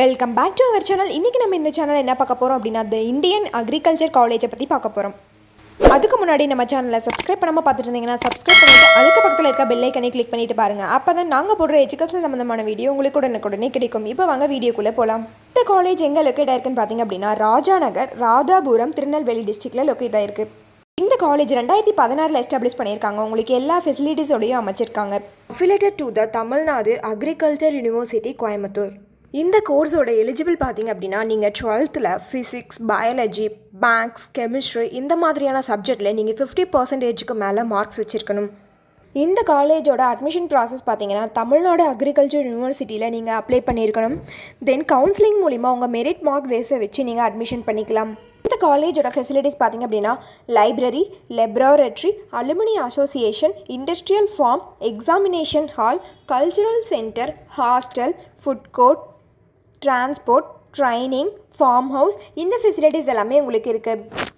Welcome back to our channel. இன்றைக்கி நம்ம இந்த சேனல் என்ன பார்க்க போகிறோம் அப்படின்னா த இந்தியன் அக்ரிகல்ச்சர் காலேஜை பற்றி பார்க்க போகிறோம். அதுக்கு முன்னாடி நம்ம சேனலை சப்ஸ்கிரைப் பண்ணாமல் பார்த்துட்டு இருந்தீங்கன்னா சப்ஸ்கிரைப் பண்ணிவிட்டு அதுக்கு பக்கத்தில் இருக்க பெல் ஐக்கனை கிளிக் பண்ணிட்டு பாருங்கள். அப்போ தான் நாங்கள் போடுற எஜுகேஷன் சம்மந்தமான வீடியோ உங்களுக்கு உடனே கிடைக்கும். இப்போ வாங்க வீடியோக்குள்ளே போகலாம். இந்த காலேஜ் எங்கே லொக்கேட் ஆயிருக்குன்னு பார்த்தீங்க அப்படின்னா ராஜாநகர், ராதாபுரம், திருநெல்வேலி டிஸ்ட்ரிக்டில் லொக்கேட் ஆயிருக்கு. இந்த காலேஜ் 2016 எஸ்டாப்ளிஷ் பண்ணியிருக்காங்க. உங்களுக்கு எல்லா ஃபெசிலிட்டிஸோடையும் அமைச்சிருக்காங்க. Affiliated to the Tamil Nadu agriculture university, Coimbatore. இந்த கோர்ஸோட எலிஜிபிள் பார்த்தீங்க அப்படின்னா நீங்கள் 12th physics, biology, maths, chemistry இந்த மாதிரியான சப்ஜெக்டில் நீங்கள் 50% மேலே மார்க்ஸ் வச்சுருக்கணும். இந்த காலேஜோட அட்மிஷன் ப்ராசஸ் பார்த்தீங்கன்னா தமிழ்நாடு அக்ரிகல்ச்சர் யூனிவர்சிட்டியில் நீங்கள் அப்ளை பண்ணியிருக்கணும். தென் கவுன்சிலிங் மூலிமா உங்கள் மெரிட் மார்க் பேஸை வச்சு நீங்கள் அட்மிஷன் பண்ணிக்கலாம். இந்த காலேஜோட ஃபெசிலிட்டிஸ் பார்த்திங்க அப்படின்னா library, laboratory, alumni association, industrial farm, examination hall, cultural centre, hostel, food court, transport, training, farm house இந்த ஃபெசிலிட்டிஸ் எல்லாமே உங்களுக்கு இருக்குது.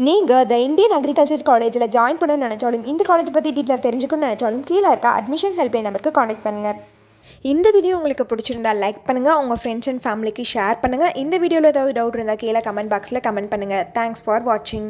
நீங்கள் த இந்தியன் அக்ரிகல்ச்சர் காலேஜில் ஜாயின் பண்ண நினச்சாலும் இந்த காலேஜ் பற்றி டீட்டெயில் தெரிஞ்சுக்கணும்னு நினச்சாலும் கீழே இருக்க அட்மிஷன் ஹெல்ப்லைன் நம்பருக்கு கான்டாக்ட் பண்ணுங்கள். இந்த வீடியோ உங்களுக்கு பிடிச்சிருந்தா லைக் பண்ணுங்கள், உங்கள் ஃப்ரெண்ட்ஸ் அண்ட் ஃபேமிலிக்கு ஷேர் பண்ணுங்கள். இந்த வீடியோவில் ஏதாவது டவுட் இருந்தால் கீழே கமெண்ட் பாக்ஸில் கமெண்ட் பண்ணுங்கள். தேங்க்ஸ் ஃபார் வாட்சிங்.